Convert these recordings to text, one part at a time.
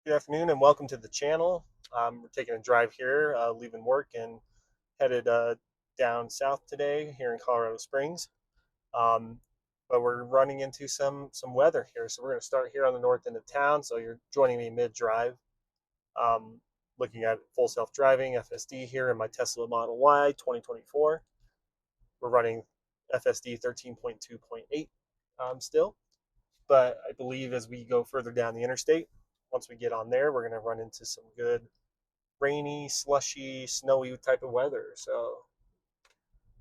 Good afternoon and welcome to the channel. We're taking a drive here, leaving work and headed down south today here in Colorado Springs. Um, but we're running into some weather here, so we're going to start here on the north end of town. So you're joining me mid-drive, um, looking at full self-driving FSD here in my Tesla Model Y 2024. We're running FSD 13.2.8 still, but I believe as we go further down the interstate, once we get on there, we're going to run into some good rainy, slushy, snowy type of weather. So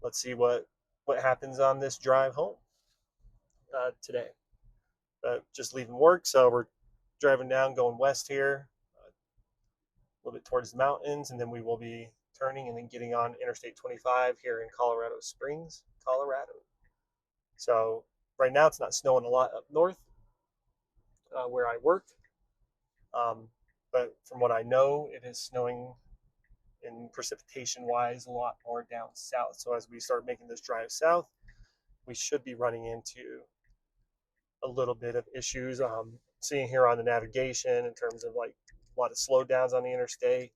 let's see what happens on this drive home today. But just leaving work, so we're driving down, going west here, a little bit towards the mountains, and then we will be turning and then getting on Interstate 25 here in Colorado Springs, Colorado. So right now it's not snowing a lot up north where I work, but from what I know, it is snowing in precipitation wise a lot more down south. So as we start making this drive south, we should be running into a little bit of issues. Seeing here on the navigation in terms of like a lot of slowdowns on the interstate,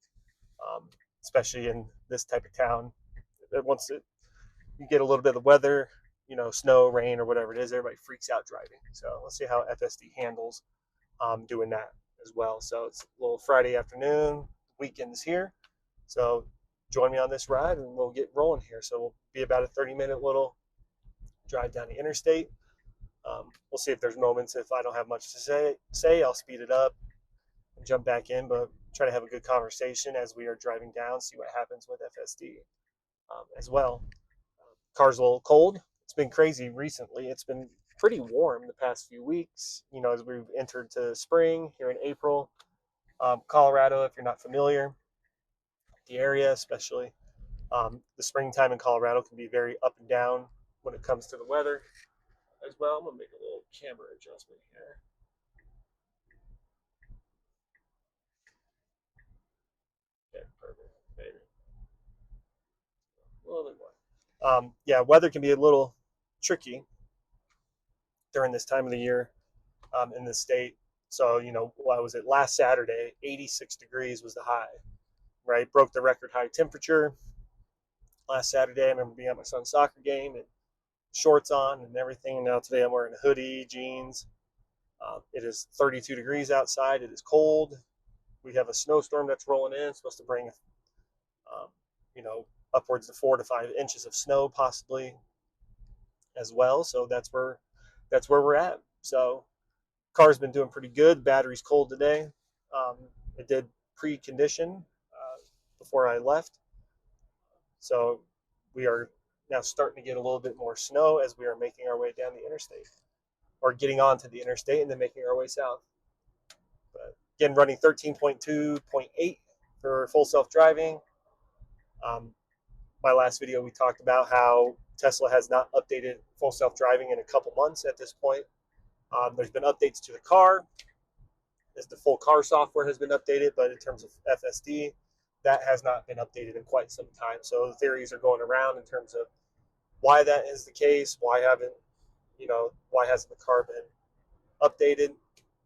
um, especially in this type of town. Once you get a little bit of weather, snow, rain, or whatever it is, everybody freaks out driving. So let's see how FSD handles doing that as well. So it's a little Friday afternoon, weekend's here. So join me on this ride and we'll get rolling here. So we'll be about a 30-minute little drive down the interstate. We'll see if there's moments if I don't have much to say, I'll speed it up and jump back in, but try to have a good conversation as we are driving down, see what happens with FSD as well. Car's a little cold. It's been crazy recently. It's been pretty warm the past few weeks, as we've entered to spring here in April. Colorado, if you're not familiar, the area especially, the springtime in Colorado can be very up and down when it comes to the weather as well. I'm gonna make a little camera adjustment here. Okay, perfect. Maybe a little bit more. Yeah, weather can be a little tricky during this time of the year in the state. So, what was it? Last Saturday, 86 degrees was the high, right? Broke the record high temperature last Saturday. I remember being at my son's soccer game and shorts on and everything. And now today I'm wearing a hoodie, jeans. It is 32 degrees outside. It is cold. We have a snowstorm that's rolling in. It's supposed to bring, um, you know, upwards of 4 to 5 inches of snow possibly as well. So that's where we're at. So car's been doing pretty good. Battery's cold today. It did pre-condition before I left. So we are now starting to get a little bit more snow as we are making our way down the interstate or getting onto the interstate and then making our way south. But again, running 13.2.8 for full self-driving. Um, my last video, we talked about how Tesla has not updated full self-driving in a couple months at this point. There's been updates to the car as the full car software has been updated, but in terms of FSD, that has not been updated in quite some time. So the theories are going around in terms of why that is the case, why hasn't the car been updated,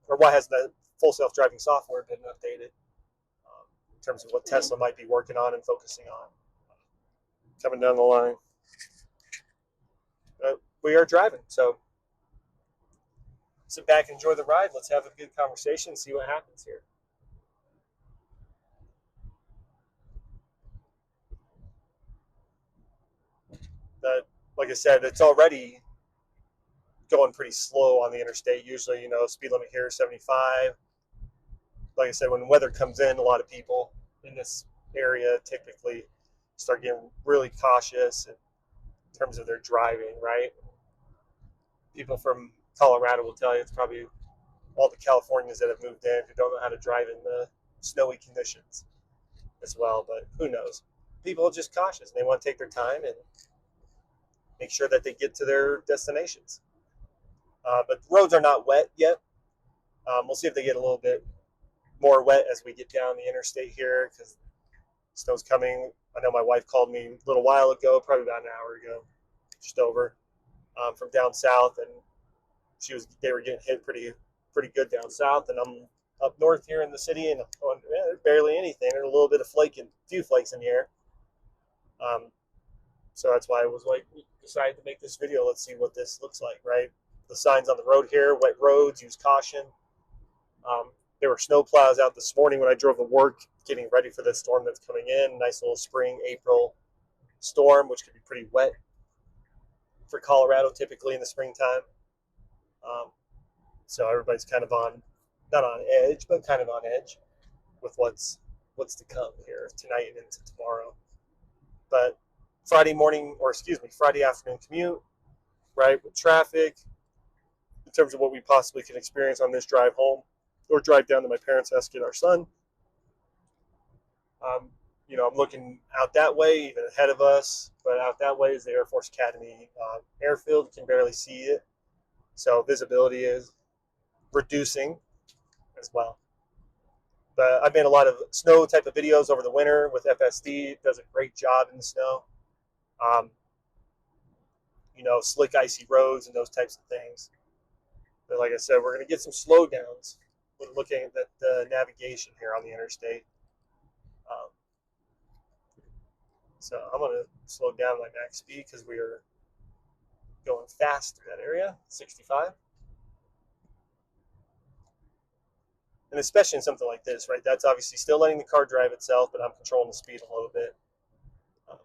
or why has the full self-driving software been updated in terms of what Tesla might be working on and focusing on coming down the line. We are driving, so sit back, enjoy the ride. Let's have a good conversation, see what happens here. That, like I said, it's already going pretty slow on the interstate. Usually, speed limit here is 75. Like I said, when weather comes in, a lot of people in this area typically start getting really cautious in terms of their driving, right? People from Colorado will tell you it's probably all the Californians that have moved in who don't know how to drive in the snowy conditions as well, but who knows? People are just cautious and they want to take their time and make sure that they get to their destinations. But the roads are not wet yet. We'll see if they get a little bit more wet as we get down the interstate here because snow's coming. I know my wife called me a little while ago, probably about an hour ago, just over, from down south, and they were getting hit pretty good down south, and I'm up north here in the city, and going, barely anything. There's a little bit of flake and few flakes in the air. Um, so that's why I was like, we decided to make this video. Let's see what this looks like, right? The signs on the road here: wet roads, use caution. There were snow plows out this morning when I drove to work, getting ready for this storm that's coming in. Nice little spring April storm, which could be pretty wet for Colorado typically in the springtime. Um, so everybody's kind of on, not on edge, but kind of on edge with what's to come here tonight and into tomorrow. But Friday morning, or excuse me, Friday afternoon commute, right, with traffic, in terms of what we possibly can experience on this drive home or drive down to my parents' house to get our son. Um, I'm looking out that way, even ahead of us, but out that way is the Air Force Academy airfield. You can barely see it, so visibility is reducing as well. But I've made a lot of snow type of videos over the winter with FSD. It does a great job in the snow. Um, Slick, icy roads and those types of things. But like I said, we're going to get some slowdowns when looking at the navigation here on the interstate. Um, so I'm going to slow down my max speed because we are going fast through that area, 65. And especially in something like this, right? That's obviously still letting the car drive itself, but I'm controlling the speed a little bit. Um,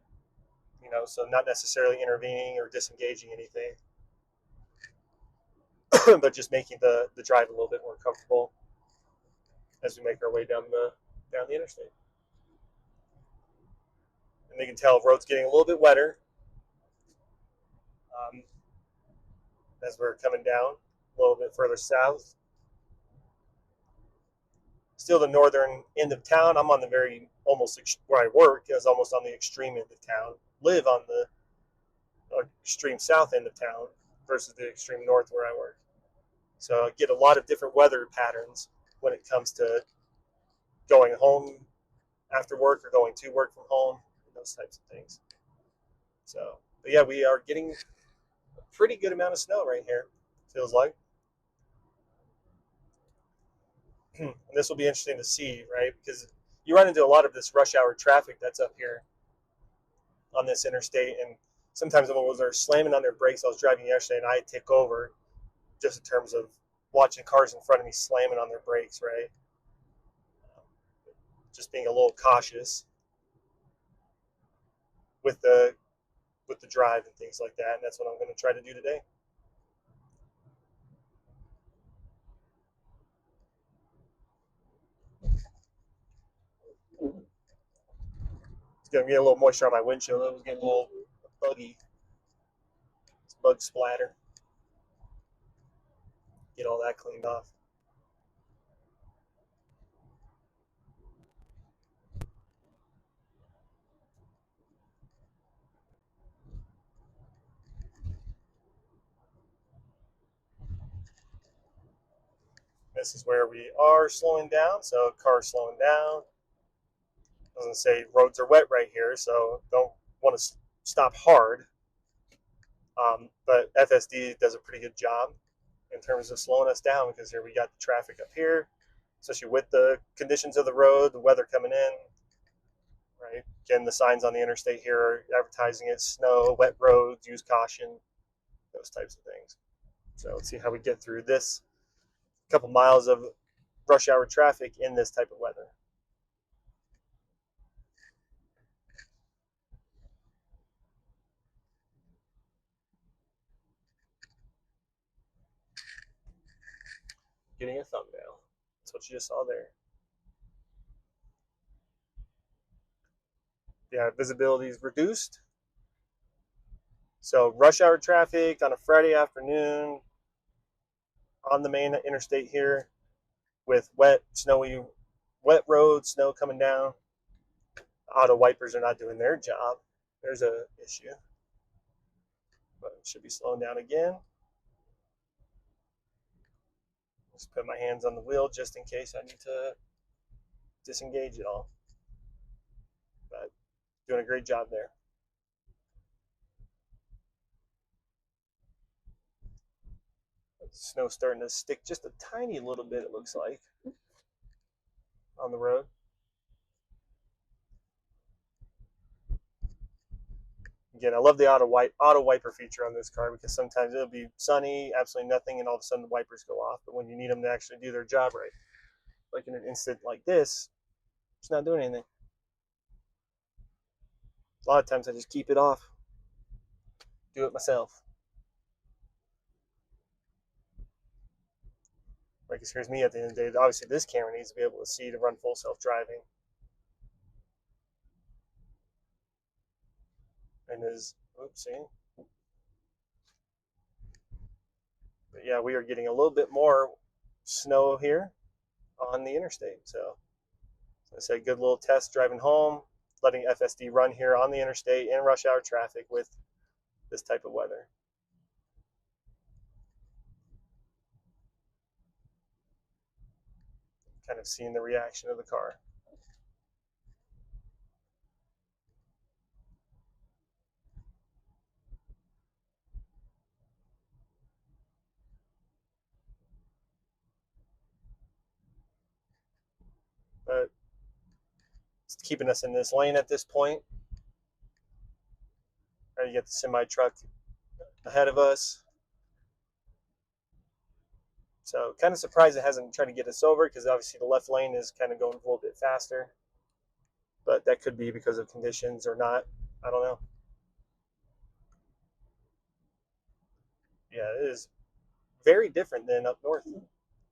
so not necessarily intervening or disengaging anything, but just making the drive a little bit more comfortable as we make our way down the interstate. And you can tell the road's getting a little bit wetter as we're coming down a little bit further south. Still the northern end of town. I'm on the very almost where I work is almost on the extreme end of town. Live on the extreme south end of town versus the extreme north where I work. So I get a lot of different weather patterns when it comes to going home after work or going to work from home, those types of things. So, but yeah, we are getting a pretty good amount of snow right here, feels like. And this will be interesting to see, right? Because you run into a lot of this rush hour traffic that's up here on this interstate. And sometimes when they're slamming on their brakes, I was driving yesterday and I tick over just in terms of watching cars in front of me slamming on their brakes, right? Just being a little cautious with the drive and things like that. And that's what I'm going to try to do today. It's going to get a little moisture on my windshield. It was getting a little buggy. It's bug splatter. Get all that cleaned off. This is where we are slowing down. So car slowing down. I was going to say roads are wet right here, so don't want to stop hard. But FSD does a pretty good job in terms of slowing us down because here we got the traffic up here, especially with the conditions of the road, the weather coming in, right? Again, the signs on the interstate here are advertising it: snow, wet roads, use caution, those types of things. So let's see how we get through this couple miles of rush hour traffic in this type of weather. Getting a thumbnail. That's what you just saw there. Yeah, visibility is reduced. So rush hour traffic on a Friday afternoon on the main interstate here with wet roads, snow coming down. Auto wipers are not doing their job. There's a issue. But it should be slowing down again. Just put my hands on the wheel just in case I need to disengage it all. But doing a great job there. The snow's starting to stick just a tiny little bit, it looks like. on the road. Again, I love the auto wiper feature on this car because sometimes it'll be sunny, absolutely nothing, and all of a sudden the wipers go off. But when you need them to actually do their job right, like in an instant like this, it's not doing anything. A lot of times I just keep it off, do it myself. Like, here's me at the end of the day. Obviously, this camera needs to be able to see to run full self-driving. And is, oops, see? But yeah, we are getting a little bit more snow here on the interstate. So I said, good little test driving home, letting FSD run here on the interstate in rush hour traffic with this type of weather. Kind of seeing the reaction of the car. But it's keeping us in this lane at this point. Right, you get the semi truck ahead of us. So kind of surprised it hasn't tried to get us over because obviously the left lane is kind of going a little bit faster. But that could be because of conditions or not. I don't know. Yeah, it is very different than up north.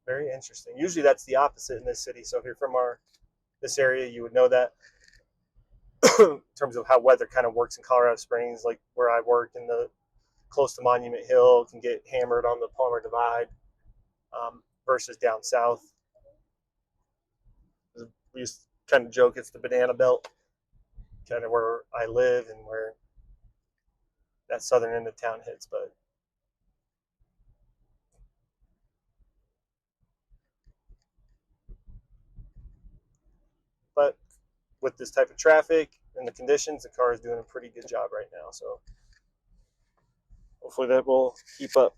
Very interesting. Usually that's the opposite in this city. So if you're from this area, you would know that in terms of how weather kind of works in Colorado Springs, like where I work in the close to Monument Hill, can get hammered on the Palmer Divide versus down south. We used to kind of joke it's the banana belt, kind of where I live and where that southern end of town hits. But with this type of traffic and the conditions, the car is doing a pretty good job right now. So hopefully that will keep up.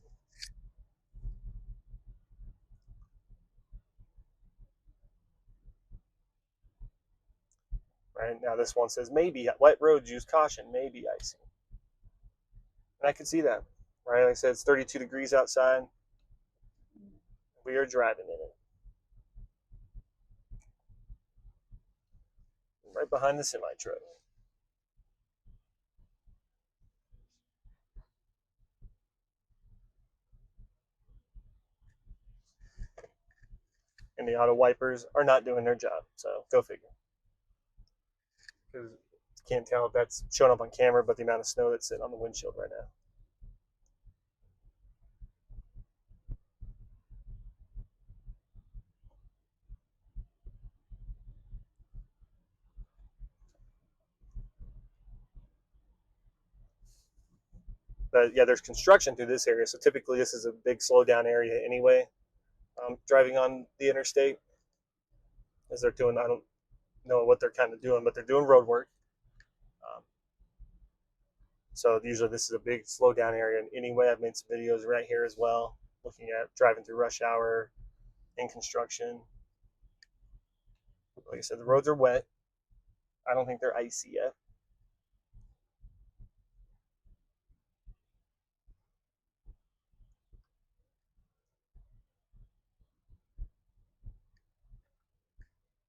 Right now, this one says maybe wet roads, use caution, maybe icy, and I can see that. Right, like I said, it's 32 degrees outside. We are driving in it, right behind the semi truck. And the auto wipers are not doing their job. So go figure. Because can't tell if that's showing up on camera, but the amount of snow that's sitting on the windshield right now. But yeah, there's construction through this area, so typically this is a big slowdown area anyway. Driving on the interstate, as they're doing, I don't know what they're kind of doing, but they're doing road work. Um, so usually this is a big slowdown area anyway. I've made some videos right here as well, looking at driving through rush hour in construction. Like I said, the roads are wet. I don't think they're icy yet.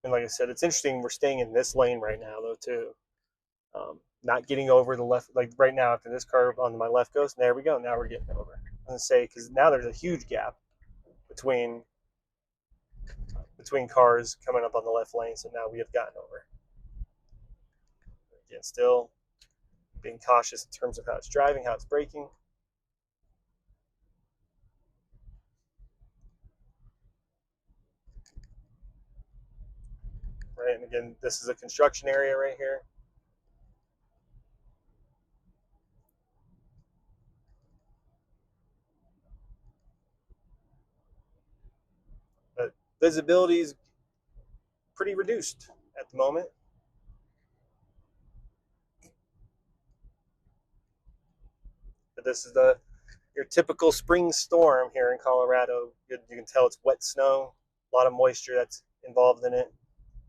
And like I said, it's interesting. We're staying in this lane right now, though, too. Not getting over the left, like right now, after this curve on my left goes, there we go. Now we're getting over. I'm going to say, because now there's a huge gap between cars coming up on the left lane. So now we have gotten over. Again, still being cautious in terms of how it's driving, how it's braking. Right, and again, this is a construction area right here. But visibility is pretty reduced at the moment. But this is your typical spring storm here in Colorado. You can tell it's wet snow, a lot of moisture that's involved in it.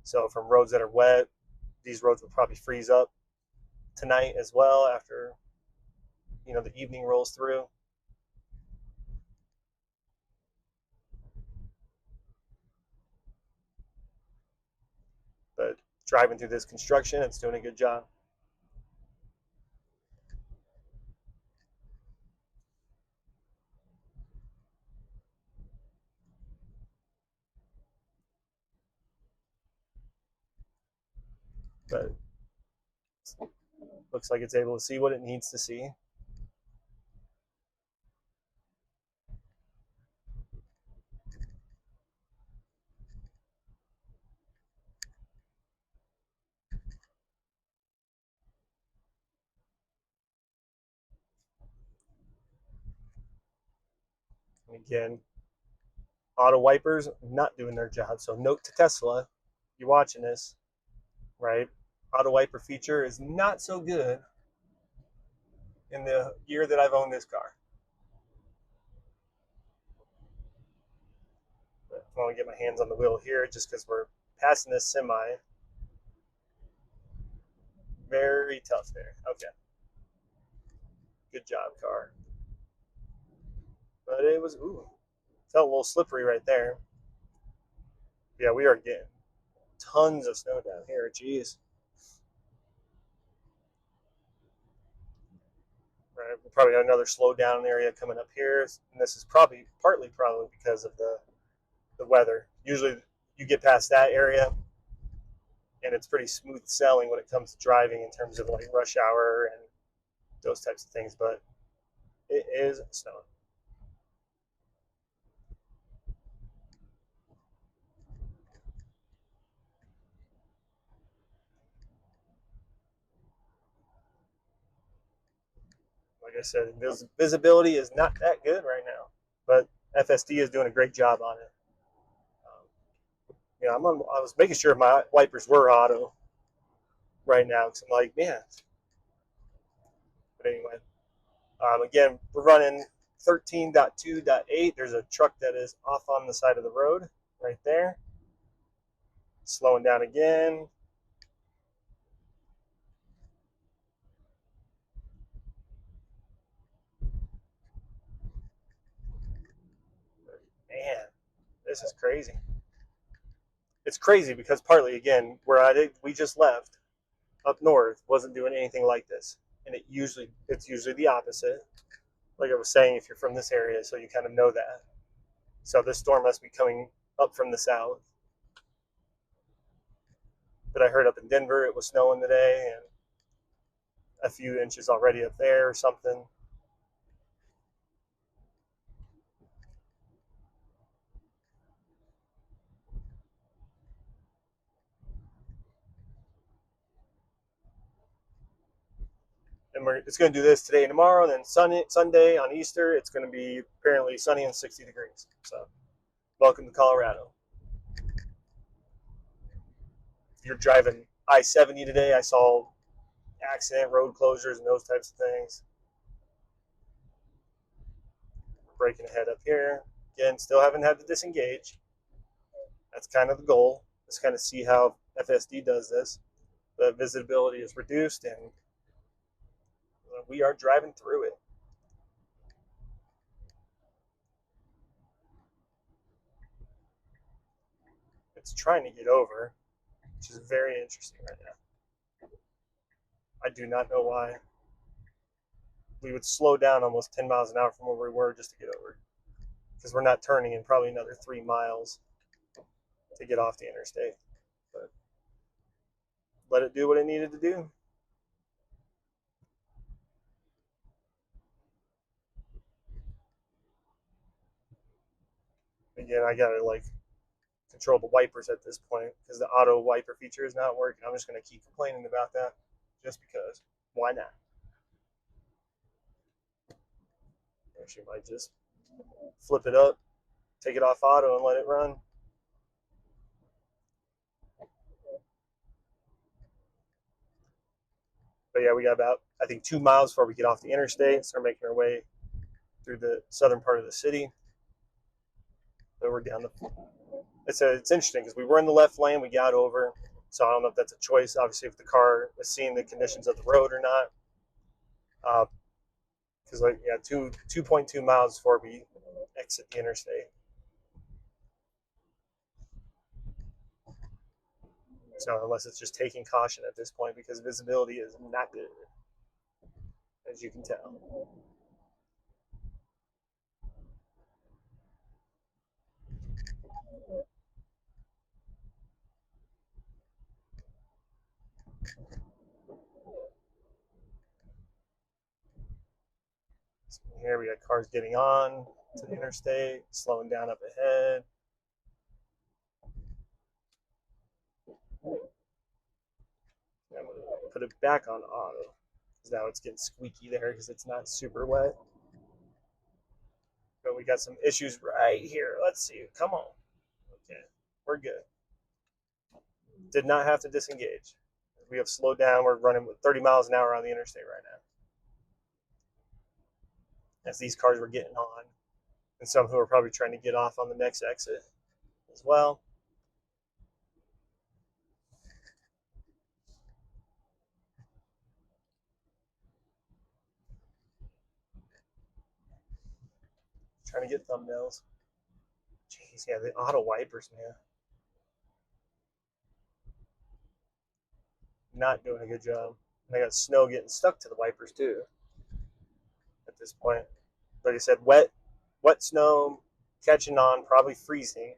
So from roads that are wet, these roads will probably freeze up tonight as well after the evening rolls through. But driving through this construction, it's doing a good job. But looks like it's able to see what it needs to see. And again, auto wipers not doing their job. So note to Tesla, you're watching this, right? Auto wiper feature is not so good in the year that I've owned this car. But I want to get my hands on the wheel here just because we're passing this semi. Very tough there. Okay. Good job, car. But it was, felt a little slippery right there. Yeah, we are getting tons of snow down here. Jeez. Right, we'll probably have another slow down area coming up here. And this is probably partly because of the weather. Usually you get past that area and it's pretty smooth sailing when it comes to driving in terms of like rush hour and those types of things, but it is snowing. Like I said, visibility is not that good right now, but FSD is doing a great job on it. I was making sure my wipers were auto right now because I'm like, man. But anyway, again, we're running 13.2.8. There's a truck that is off on the side of the road right there. Slowing down again. Man, this is crazy. It's crazy because partly, again, we just left up north wasn't doing anything like this, and it's usually the opposite. Like I was saying, if you're from this area, so you kind of know that. So this storm must be coming up from the south. But I heard up in Denver it was snowing today, and a few inches already up there or something. And it's going to do this today and tomorrow. And then Sunday on Easter, it's going to be apparently sunny and 60 degrees. So, welcome to Colorado. If you're driving I-70 today, I saw accident road closures and those types of things. Breaking ahead up here. Again, still haven't had to disengage. That's kind of the goal. Just kind of see how FSD does this. The visibility is reduced and we are driving through it. It's trying to get over, which is very interesting right now. I do not know why. We would slow down almost 10 miles an hour from where we were just to get over, because we're not turning in probably another 3 miles to get off the interstate. But let it do what it needed to do. Again, I gotta control the wipers at this point because the auto wiper feature is not working. I'm just gonna keep complaining about that just because. Why not? Actually, might just flip it up, take it off auto, and let it run. But yeah, we got about I think 2 miles before we get off the interstate. Start making our way through the southern part of the city. So we're down the it's interesting because we were in the left lane, we got over. So I don't know if that's a choice. Obviously, if the car is seeing the conditions of the road or not. Because like yeah, 2.2 miles before we exit the interstate. So unless it's just taking caution at this point because visibility is not good, as you can tell. So here we got cars getting on to the interstate, slowing down up ahead. I'm gonna put it back on auto because now it's getting squeaky there because it's not super wet. But we got some issues right here. Let's see. Come on. Okay, we're good. Did not have to disengage. We have slowed down. We're running with 30 miles an hour on the interstate right now as these cars were getting on, and some who are probably trying to get off on the next exit as well. Trying to get thumbnails. Jeez, yeah, the auto wipers, man, not doing a good job. And I got snow getting stuck to the wipers too at this point. Like I said, wet snow catching on, probably freezing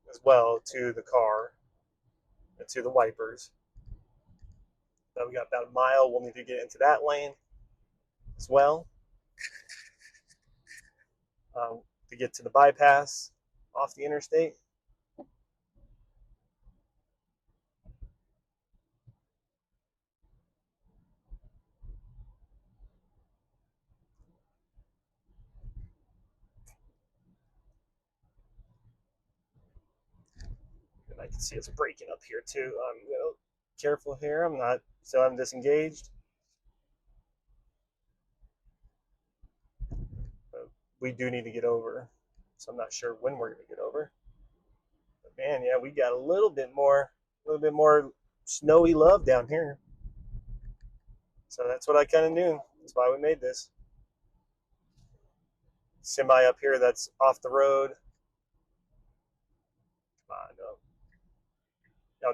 as well to the car and to the wipers. So we got about a mile. We'll need to get into that lane as well to get to the bypass off the interstate. And I can see it's breaking up here too. I'm careful here. I'm not, so I'm disengaged. But we do need to get over. So I'm not sure when we're going to get over. But man, yeah, we got a little bit more snowy love down here. So that's what I kind of knew. That's why we made this. Semi up here that's off the road. Come on, no.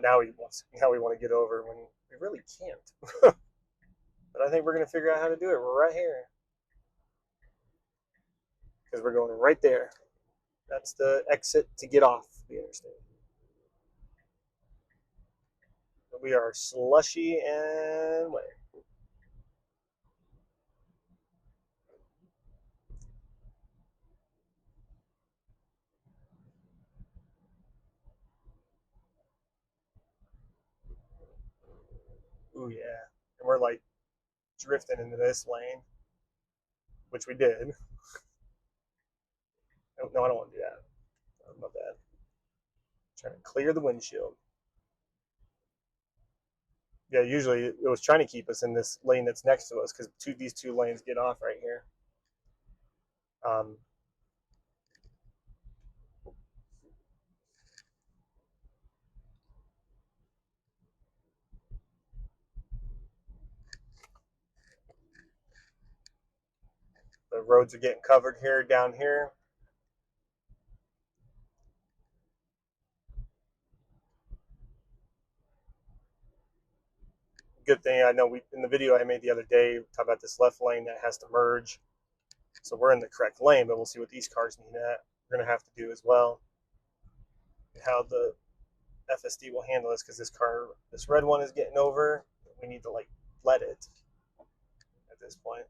Now we want to get over when we really can't. But I think we're gonna figure out how to do it right here because we're going right there. That's the exit to get off the interstate. We are slushy and wet. Ooh yeah, and we're like drifting into this lane, which we did. Oh, no, I don't want to do that. Oh, my bad. Trying to clear the windshield. Yeah, usually it was trying to keep us in this lane that's next to us because these two lanes get off right here. Um, the roads are getting covered here, down here. Good thing I know we in the video I made the other day talk about this left lane that has to merge. So we're in the correct lane, but we'll see what these cars need that we're gonna have to do as well. How the FSD will handle this because this red one is getting over. We need to like let it at this point.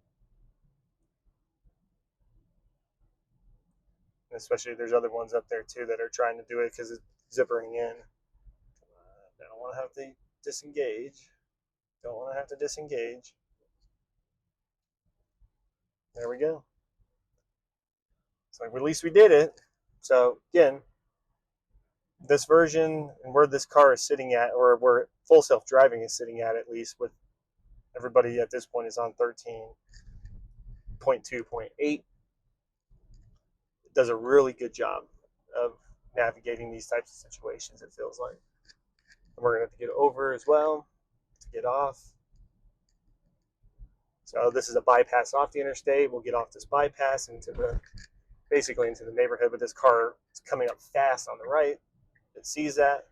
And especially there's other ones up there too that are trying to do it because it's zippering in. I don't want to have to disengage. Don't want to have to disengage. There we go. So at least we did it. So again, this version and where this car is sitting at, or where full self driving is sitting at least with everybody at this point is on 13.2.8. It does a really good job of navigating these types of situations, it feels like. And we're going to have to get over as well to get off. So this is a bypass off the interstate. We'll get off this bypass into the basically into the neighborhood, but this car is coming up fast on the right. It sees that,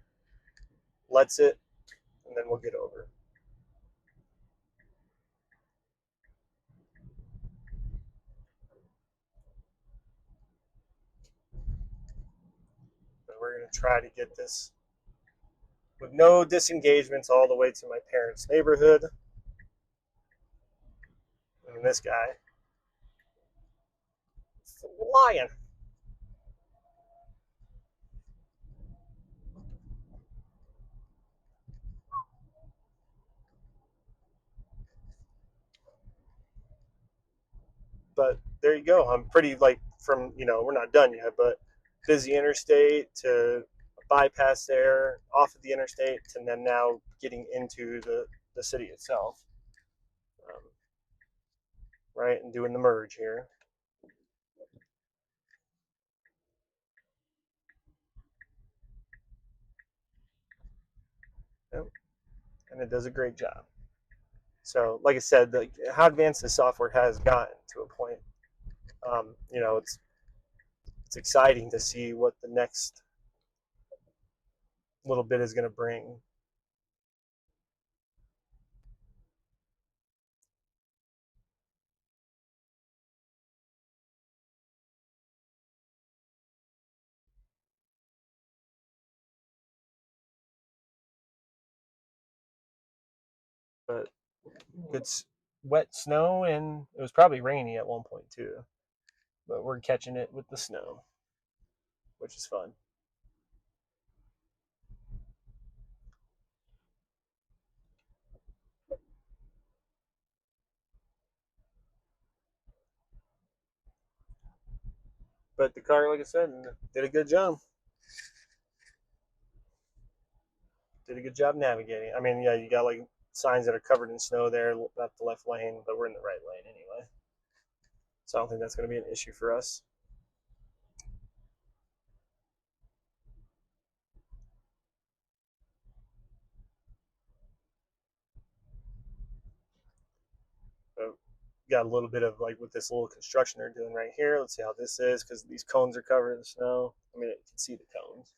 lets it, and then we'll get over. But we're going to try to get this with no disengagements all the way to my parents' neighborhood. And this guy flying. But there you go. I'm pretty like from we're not done yet, but busy interstate to bypass there, off of the interstate, and then now getting into the city itself, um, right, and doing the merge here. Yep. And it does a great job. So, like I said, how advanced the software has gotten to a point. It's exciting to see what the next little bit is going to bring. But it's wet snow, and it was probably rainy at one point too. But we're catching it with the snow, which is fun. But the car, like I said, did a good job. Did a good job navigating. I mean, yeah, you got like signs that are covered in snow there at the left lane, but we're in the right lane anyway. So I don't think that's going to be an issue for us. So got a little bit of like with this little construction they're doing right here. Let's see how this is because these cones are covered in snow. I mean, you can see the cones.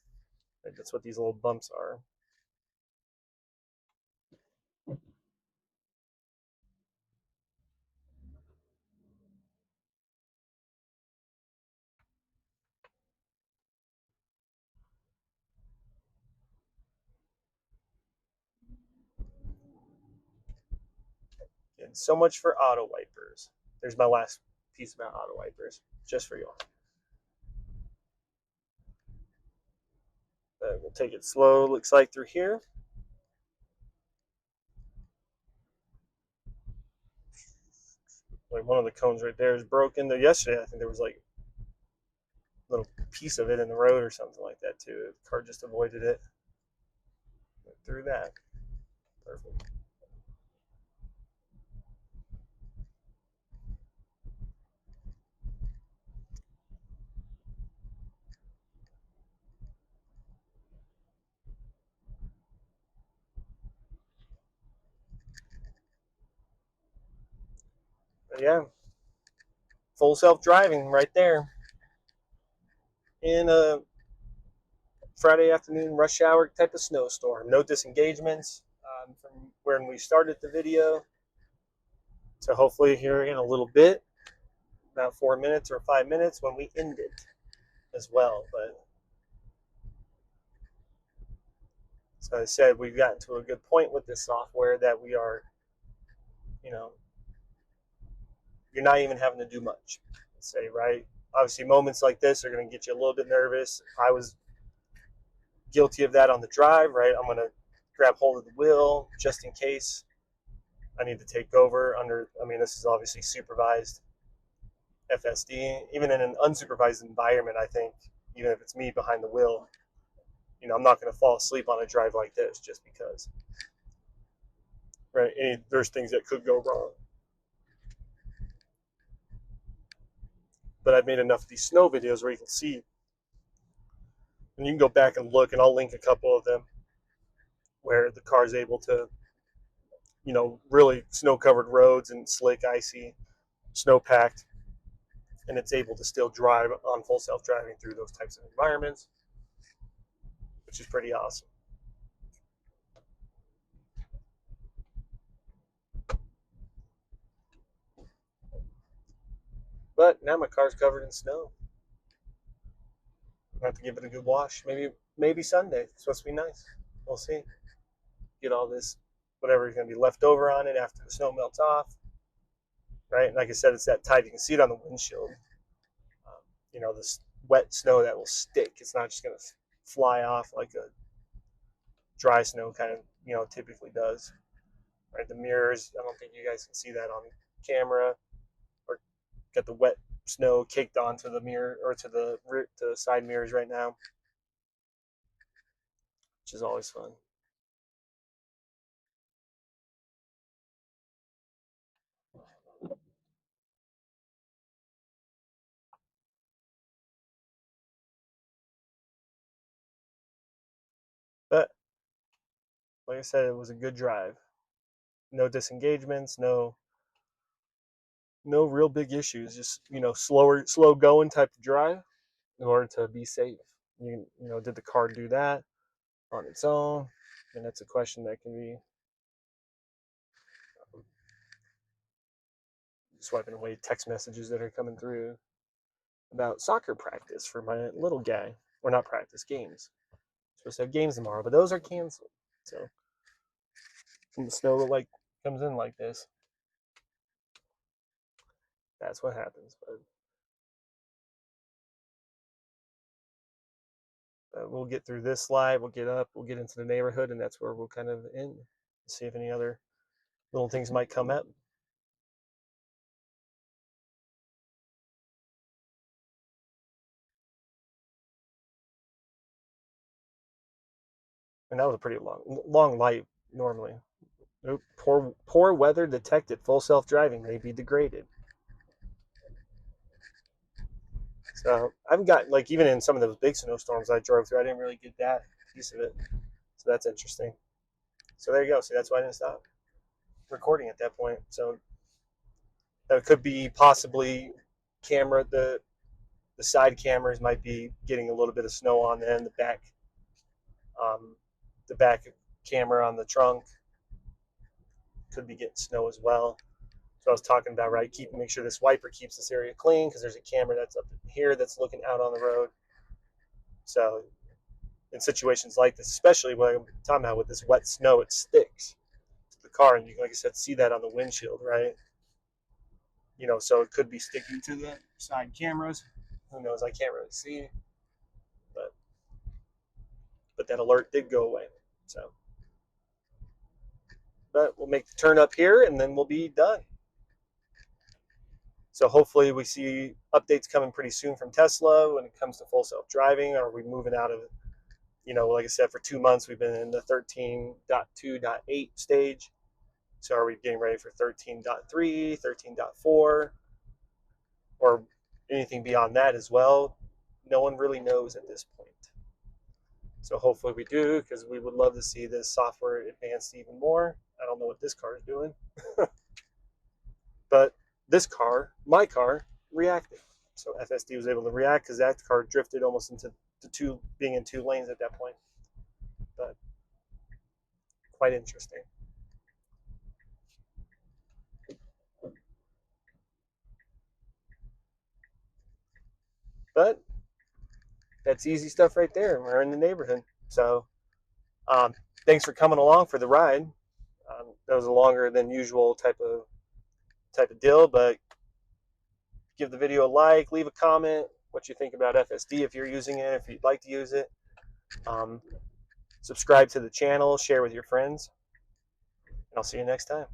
Right? That's what these little bumps are. And so much for auto wipers. There's my last piece about auto wipers, just for y'all. But we'll take it slow, looks like through here. Like one of the cones right there is broken. There yesterday, I think there was like a little piece of it in the road or something like that too. The car just avoided it. Went through that. Perfect. But yeah, full self driving right there in a Friday afternoon rush hour type of snowstorm. No disengagements from when we started the video to hopefully here in a little bit, about 4 minutes or 5 minutes when we end it as well. But as I said, we've gotten to a good point with this software that we are, you know, you're not even having to do much. Let's say, right? Obviously, moments like this are going to get you a little bit nervous. I was guilty of that on the drive, right? I'm going to grab hold of the wheel just in case I need to take over under. I mean, this is obviously supervised FSD. Even in an unsupervised environment, I think, even if it's me behind the wheel, I'm not going to fall asleep on a drive like this just because, right? There's things that could go wrong. But I've made enough of these snow videos where you can see And you can go back and look, and I'll link a couple of them where the car is able to, really snow-covered roads and slick, icy, snow-packed, and it's able to still drive on full self-driving through those types of environments, which is pretty awesome. But now my car's covered in snow. I have to give it a good wash. Maybe Sunday. It's supposed to be nice. We'll see. Get all this whatever is going to be left over on it after the snow melts off. Right? And like I said, it's that tight. You can see it on the windshield. This wet snow that will stick. It's not just going to fly off like a dry snow kind of, typically does. Right? The mirrors, I don't think you guys can see that on camera, or get the wet snow caked onto the mirror or to the side mirrors right now, which is always fun. But like I said, it was a good drive. No disengagements, no real big issues. Just slow going type of drive in order to be safe. Did the car do that on its own? And that's a question that can be swiping away text messages that are coming through about soccer practice for my little guy. Or not practice, games. Supposed to have games tomorrow, but those are canceled. So when the snow comes in like this, that's what happens. But we'll get through this slide. We'll get up. We'll get into the neighborhood, and that's where we'll kind of end. See if any other little things might come up. And that was a pretty long light normally. Nope. Poor weather detected. Full self-driving may be degraded. So I've got even in some of those big snowstorms I drove through, I didn't really get that piece of it. So that's interesting. So there you go. See, that's why I didn't stop recording at that point. So that could be possibly the side cameras might be getting a little bit of snow on them. Um, the back camera on the trunk could be getting snow as well. So I was talking about, right, make sure this wiper keeps this area clean, because there's a camera that's up here that's looking out on the road. So in situations like this, especially when I'm talking about with this wet snow, it sticks to the car, and you, like I said, see that on the windshield, right? So it could be sticking to the side cameras. Who knows? I can't really see, but that alert did go away. So, but we'll make the turn up here, and then we'll be done. So hopefully we see updates coming pretty soon from Tesla when it comes to full self-driving. Are we moving out of, like I said, for 2 months we've been in the 13.2.8 stage. So are we getting ready for 13.3, 13.4, or anything beyond that as well? No one really knows at this point. So hopefully we do, because we would love to see this software advanced even more. I don't know what this car is doing, but my car, reacted. So FSD was able to react because that car drifted almost into being in 2 lanes at that point. But quite interesting. But that's easy stuff right there. We're in the neighborhood. So thanks for coming along for the ride. That was a longer than usual type of deal, but give the video a like, leave a comment, what you think about FSD if you're using it, if you'd like to use it. Um, subscribe to the channel, share with your friends, and I'll see you next time.